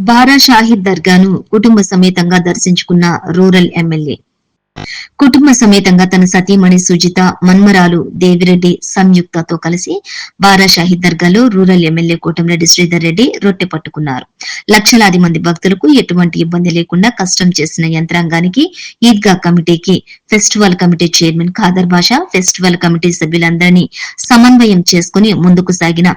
బారా షాహిద్ దర్గాను కుటుంబ సమేతంగా దర్శించుకున్న రూరల్ ఎమ్మెల్యే. కుటుంబ సమేతంగా తన సతీమణి సుజిత, మన్మరాలు దేవిరెడ్డి సంయుక్తతో కలిసి బారా షాహిద్ దర్గాలో రూరల్ ఎమ్మెల్యే కోటంరెడ్డి శ్రీధర్ రెడ్డి రొట్టె పట్టుకున్నారు. లక్షలాది మంది భక్తులకు ఎటువంటి ఇబ్బంది లేకుండా కష్టం చేసిన యంత్రాంగానికి, ఈద్గా కమిటీకి, ఫెస్టివల్ కమిటీ చైర్మన్ ఖాదర్ బాషా, ఫెస్టివల్ కమిటీ సభ్యులందరినీ సమన్వయం చేసుకుని ముందుకు సాగిన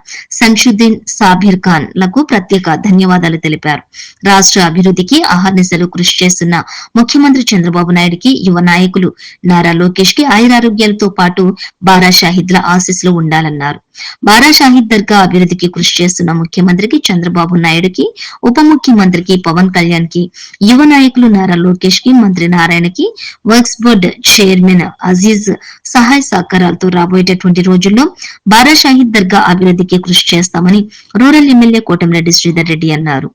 సంక్షుద్దీన్ సాబిర్ ఖాన్ లకు ప్రత్యేక ధన్యవాదాలు తెలిపారు. రాష్ట్ర అభివృద్ధికి అహర్నిశలు కృషి చేస్తున్న ముఖ్యమంత్రి చంద్రబాబు నాయుడుకి, యువ నాయకులు నారా లోకేష్ కి ఆయురారోగ్యాలతో పాటు బారా షాహిద్ల ఆశీస్సులు ఉండాలన్నారు. బారా షాహిద్ దర్గా అభివృద్ధికి కృషి చేస్తున్న ముఖ్యమంత్రికి చంద్రబాబు నాయుడుకి, ఉప ముఖ్యమంత్రికి పవన్ కళ్యాణ్ కి, యువ నాయకులు నారా లోకేష్ కి, మంత్రి నారాయణకి, వర్క్స్ బోర్డు చైర్మన్ అజీజ్ సహాయ సహకారాలతో రాబోయేటటువంటి రోజుల్లో బారా షాహిద్ దర్గా అభివృద్ధికి కృషి చేస్తామని రూరల్ ఎమ్మెల్యే కోటంరెడ్డి శ్రీధర్ రెడ్డి అన్నారు.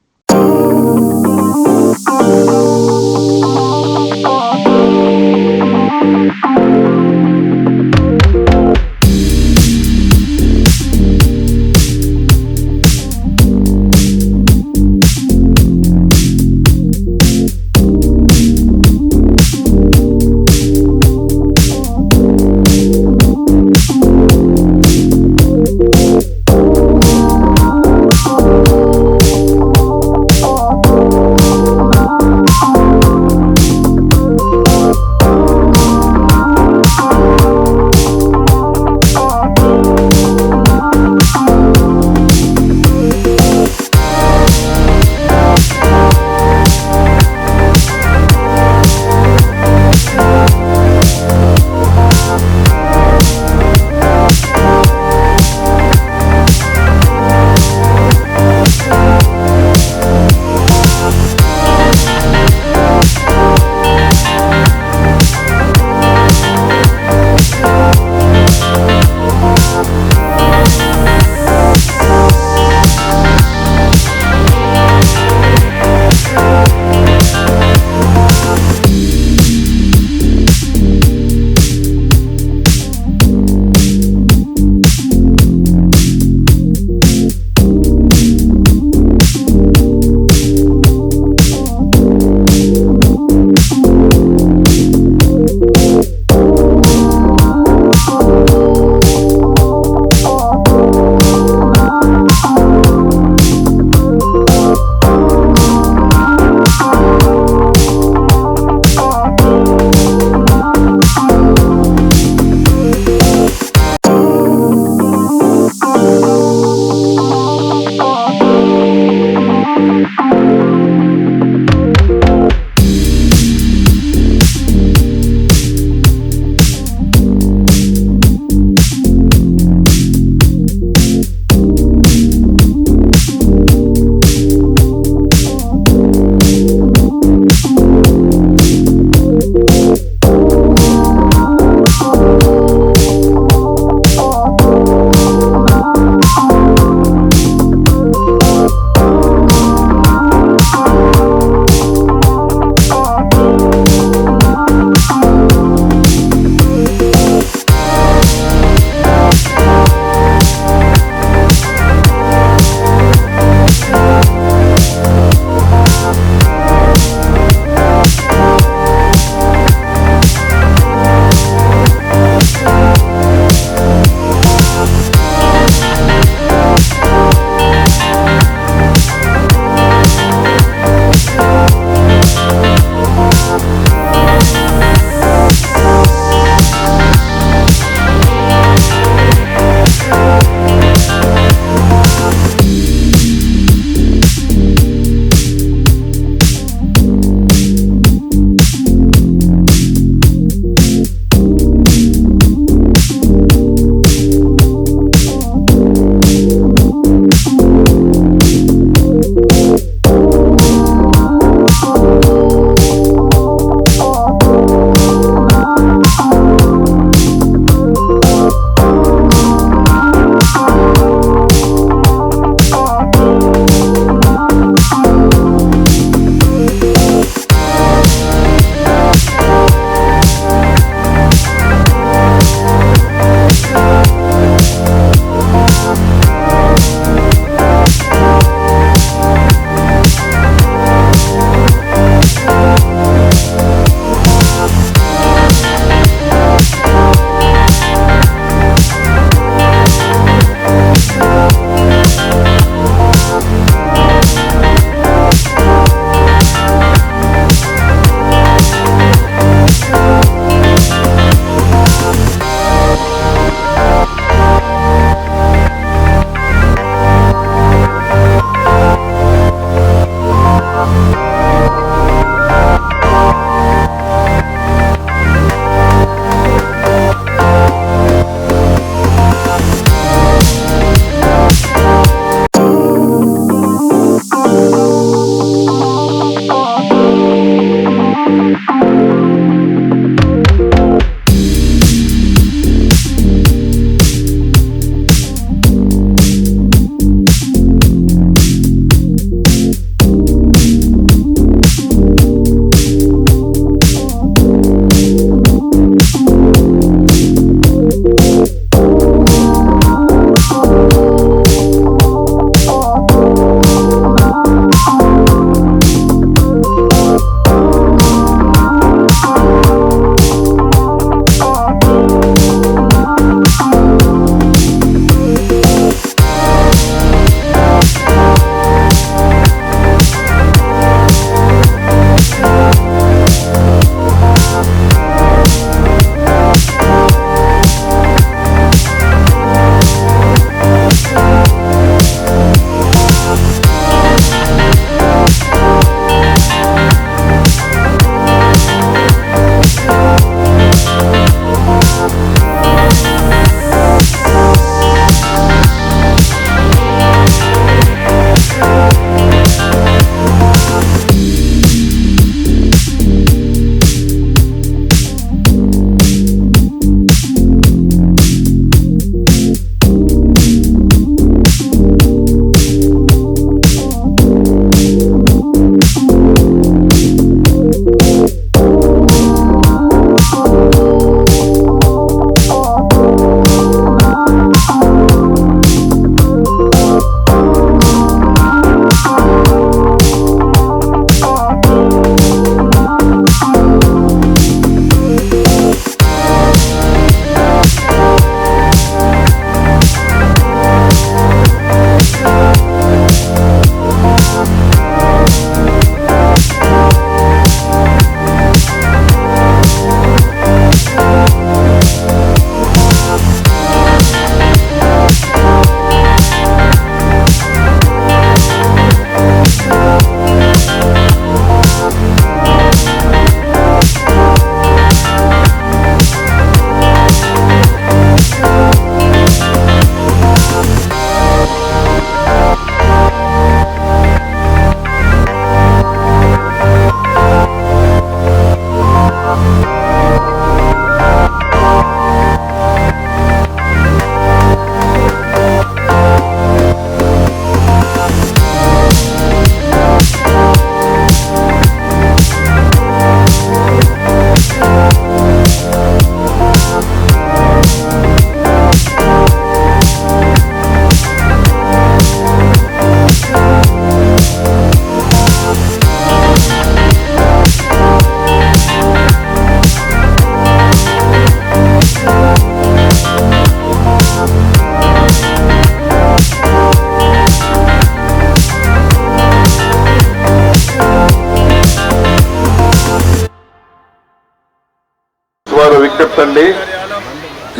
వారు విజ్ఞప్తి అండి,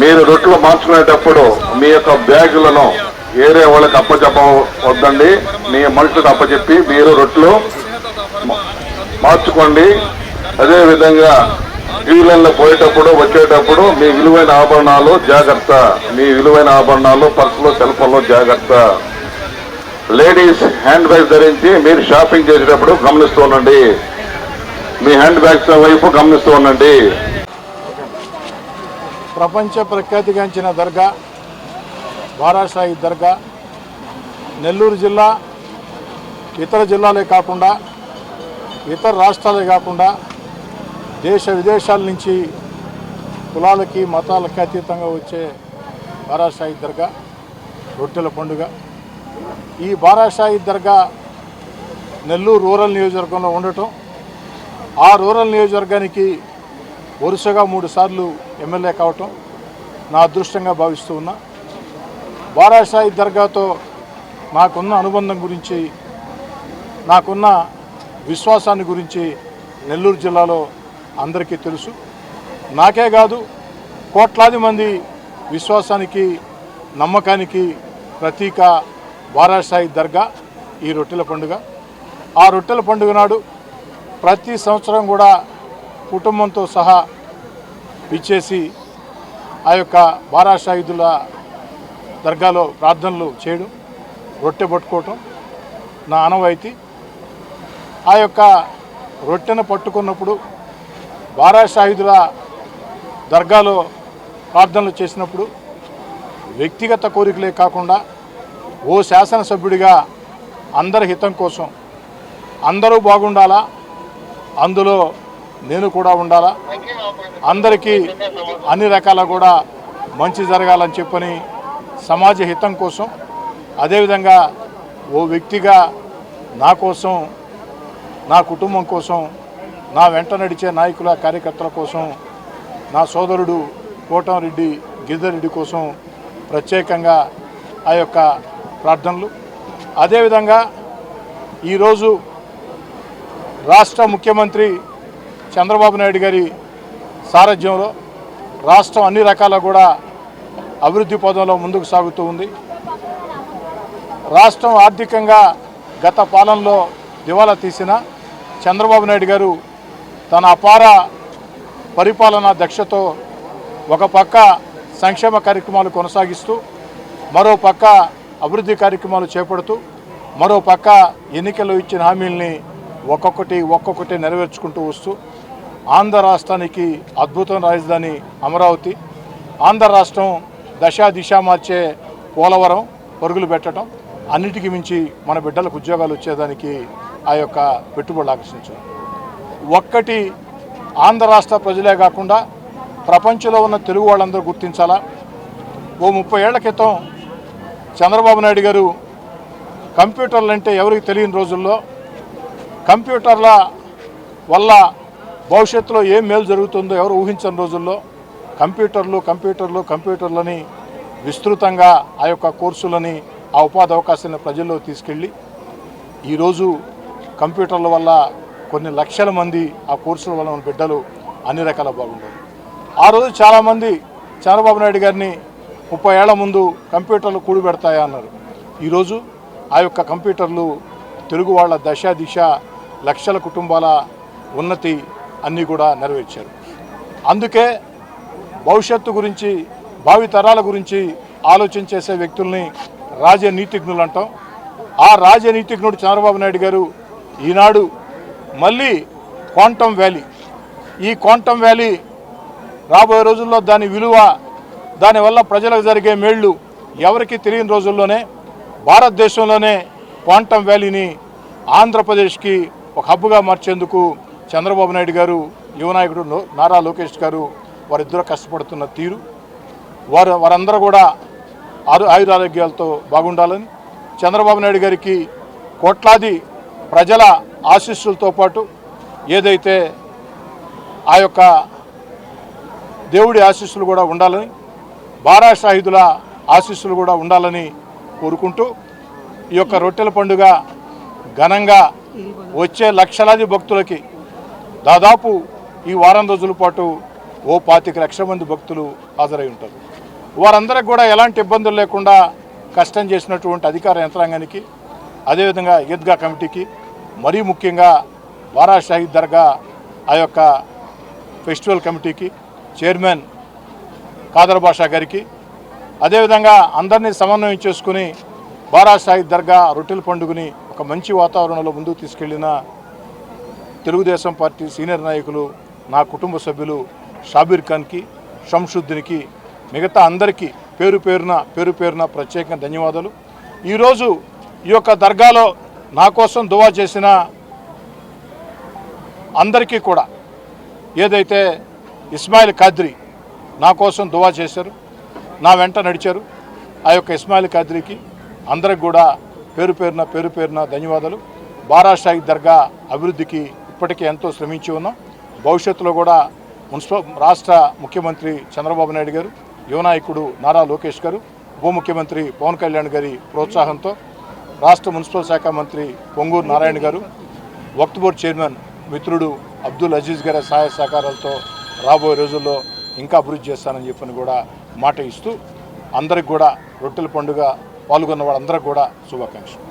మీరు రొట్టెలు మార్చుకునేటప్పుడు మీ యొక్క బ్యాగులను వేరే వాళ్ళకి అప్పచెప్పవద్దండి. మీ మనుషులకు అప్పచెప్పి మీరు రొట్టెలు మార్చుకోండి. అదేవిధంగా క్యూలైన్లో పోయేటప్పుడు వచ్చేటప్పుడు మీ విలువైన ఆభరణాలు జాగ్రత్త. మీ విలువైన ఆభరణాలు పర్సులో, సెల్ ఫోన్లో జాగ్రత్త. లేడీస్ హ్యాండ్ బ్యాగ్ ధరించి మీరు షాపింగ్ చేసేటప్పుడు గమనిస్తూ ఉండండి. మీ హ్యాండ్ బ్యాగ్స్ వైపు గమనిస్తూ ఉండండి. ప్రపంచ ప్రఖ్యాతిగాంచిన దర్గా బారాషాహి దర్గా నెల్లూరు జిల్లా ఇతర జిల్లాలే కాకుండా ఇతర రాష్ట్రాలే కాకుండా దేశ విదేశాల నుంచి కులాలకి మతాలకి అతీతంగా వచ్చే బారాషాహి దర్గా రొట్టెల పండుగ. ఈ బారాషాహి దర్గా నెల్లూరు రూరల్ నియోజకవర్గంలో ఉండటం, ఆ రూరల్ నియోజకవర్గానికి వరుసగా 3 సార్లు ఎమ్మెల్యే కావటం నా అదృష్టంగా భావిస్తూ ఉన్నా. బారాషాహి దర్గాతో నాకున్న అనుబంధం గురించి, నాకున్న విశ్వాసాన్ని గురించి నెల్లూరు జిల్లాలో అందరికీ తెలుసు. నాకే కాదు, కోట్లాది మంది విశ్వాసానికి, నమ్మకానికి ప్రతీక బారాషాహి దర్గా ఈ రొట్టెల పండుగ. ఆ రొట్టెల పండుగ నాడు ప్రతి సంవత్సరం కూడా కుటుంబంతో సహా ఇచ్చేసి ఆ యొక్క బారాషాహిదుల దర్గాలో ప్రార్థనలు చేయడం, రొట్టె పట్టుకోవటం నా ఆనవాయితీ. ఆ యొక్క రొట్టెను పట్టుకున్నప్పుడు బారాషాహిదుల దర్గాలో ప్రార్థనలు చేసినప్పుడు వ్యక్తిగత కోరికలే కాకుండా ఓ శాసనసభ్యుడిగా అందరి హితం కోసం, అందరూ బాగుండాలా, అందులో నేను కూడా ఉండాలా, అందరికీ అన్ని రకాల కూడా మంచి జరగాలని చెప్పని సమాజ హితం కోసం, అదేవిధంగా ఓ వ్యక్తిగా నా కోసం, నా కుటుంబం కోసం, నా వెంట నడిచే నాయకుల కార్యకర్తల కోసం, నా సోదరుడు కోటంరెడ్డి గిరిధర్రెడ్డి కోసం ప్రత్యేకంగా ఆ యొక్క ప్రార్థనలు. అదేవిధంగా ఈరోజు రాష్ట్ర ముఖ్యమంత్రి చంద్రబాబు నాయుడు గారి సారథ్యంలో రాష్ట్రం అన్ని రకాల కూడా అభివృద్ధి పదంలో ముందుకు సాగుతూ ఉంది. రాష్ట్రం ఆర్థికంగా గత పాలనలో దివాలా తీసిన చంద్రబాబు నాయుడు గారు తన అపార పరిపాలనా దక్షతో ఒక పక్క సంక్షేమ కార్యక్రమాలు కొనసాగిస్తూ, మరో పక్క అభివృద్ధి కార్యక్రమాలు చేపడుతూ, మరో పక్క ఎన్నికల్లో ఇచ్చిన హామీల్ని ఒక్కొక్కటి నెరవేర్చుకుంటూ వస్తూ ఆంధ్ర రాష్ట్రానికి అద్భుతం రాజధాని అమరావతి, ఆంధ్ర రాష్ట్రం దిశ మార్చే పోలవరం పరుగులు పెట్టడం, అన్నిటికీ మించి మన బిడ్డలకు ఉద్యోగాలు వచ్చేదానికి ఆ యొక్క పెట్టుబడులు ఆకర్షించడం. ఒక్కటి ఆంధ్ర రాష్ట్ర ప్రజలే కాకుండా ప్రపంచంలో ఉన్న తెలుగు వాళ్ళందరూ గుర్తించాలా. ఓ 30 ఏళ్ల క్రితం చంద్రబాబు నాయుడు గారు కంప్యూటర్లు అంటే ఎవరికి తెలియని రోజుల్లో, కంప్యూటర్ల వల్ల భవిష్యత్తులో ఏం మేలు జరుగుతుందో ఎవరు ఊహించని రోజుల్లో కంప్యూటర్లని విస్తృతంగా ఆ యొక్క కోర్సులని, ఆ ఉపాధి అవకాశాలను ప్రజల్లో తీసుకెళ్ళి ఈరోజు కంప్యూటర్ల వల్ల కొన్ని లక్షల మంది ఆ కోర్సుల వల్ల మన బిడ్డలు అన్ని రకాల బాగుంటారు. ఆ రోజు చాలామంది చంద్రబాబు నాయుడు గారిని 30 ఏళ్ల ముందు కంప్యూటర్లు కూడిపెడతాయా అన్నారు. ఈరోజు ఆ యొక్క కంప్యూటర్లు తెలుగు వాళ్ళ దిశ లక్షల కుటుంబాల ఉన్నతి అన్నీ కూడా నెరవేర్చారు. అందుకే భవిష్యత్తు గురించి, భావితరాల గురించి ఆలోచించేసే వ్యక్తుల్ని రాజనీతిజ్ఞులు అంటాం. ఆ రాజనీతిజ్ఞుడు చంద్రబాబు నాయుడు గారు ఈనాడు మళ్ళీ క్వాంటమ్ వ్యాలీ, ఈ క్వాంటమ్ వ్యాలీ రాబోయే రోజుల్లో దాని విలువ, దానివల్ల ప్రజలకు జరిగే మేళ్ళు ఎవరికి తెలియని రోజుల్లోనే భారతదేశంలోనే క్వాంటమ్ వ్యాలీని ఆంధ్రప్రదేశ్కి ఒక హబ్గా మార్చేందుకు చంద్రబాబు నాయుడు గారు, యువనాయకుడు నారా లోకేష్ గారు వారిద్దరూ కష్టపడుతున్న తీరు, వారందరూ కూడా ఆయురారోగ్యాలతో బాగుండాలని, చంద్రబాబు నాయుడు గారికి కోట్లాది ప్రజల ఆశీస్సులతో పాటు ఏదైతే ఆ యొక్క దేవుడి ఆశీస్సులు కూడా ఉండాలని, బారాషాహిదుల ఆశీస్సులు కూడా ఉండాలని కోరుకుంటూ ఈ యొక్క రొట్టెల పండుగ ఘనంగా వచ్చే లక్షలాది భక్తులకి దాదాపు ఈ వారం రోజుల పాటు ఓ 25 లక్షల మంది భక్తులు హాజరై ఉంటారు. వారందరికి కూడా ఎలాంటి ఇబ్బందులు లేకుండా కష్టం చేసినటువంటి అధికార యంత్రాంగానికి, అదేవిధంగా ఈద్గా కమిటీకి, మరీ ముఖ్యంగా బారా షాహీద్ దర్గా ఆ యొక్క ఫెస్టివల్ కమిటీకి, చైర్మన్ ఖాదర్ బాషా గారికి, అదేవిధంగా అందరినీ సమన్వయం చేసుకుని బారా షాహీద్ దర్గా రొట్టెల పండుగని ఒక మంచి వాతావరణంలో ముందుకు తీసుకెళ్లిన తెలుగుదేశం పార్టీ సీనియర్ నాయకులు, నా కుటుంబ సభ్యులు షాబీర్ ఖాన్కి, షంషుద్దీన్కి, మిగతా అందరికీ పేరు పేరున ప్రత్యేకంగా ధన్యవాదాలు. ఈరోజు ఈ యొక్క దర్గాలో నా కోసం దువా చేసిన అందరికీ కూడా, ఏదైతే ఇస్మాయిల్ ఖాద్రీ నా కోసం దువా చేశారు, నా వెంట నడిచారు, ఆ యొక్క ఇస్మాయిల్ ఖాద్రీకి అందరికి కూడా పేరు పేరున ధన్యవాదాలు. బారా షాహీద్ దర్గా అభివృద్ధికి ఇప్పటికే ఎంతో శ్రమించి ఉన్నాం. భవిష్యత్తులో కూడా రాష్ట్ర ముఖ్యమంత్రి చంద్రబాబు నాయుడు గారు, యువనాయకుడు నారా లోకేష్ గారు, ఉప ముఖ్యమంత్రి పవన్ కళ్యాణ్ గారి ప్రోత్సాహంతో, రాష్ట్ర మున్సిపల్ శాఖ మంత్రి పొంగూరు నారాయణ గారు, వక్ఫ్ బోర్డు చైర్మన్ మిత్రుడు అబ్దుల్ అజీజ్ గారి సహాయ సహకారాలతో రాబోయే రోజుల్లో ఇంకా అభివృద్ధి చేస్తానని చెప్పని కూడా మాట ఇస్తూ, అందరికి కూడా రొట్టెల పండుగ పాల్గొన్న వాళ్ళందరికీ కూడా శుభాకాంక్షలు.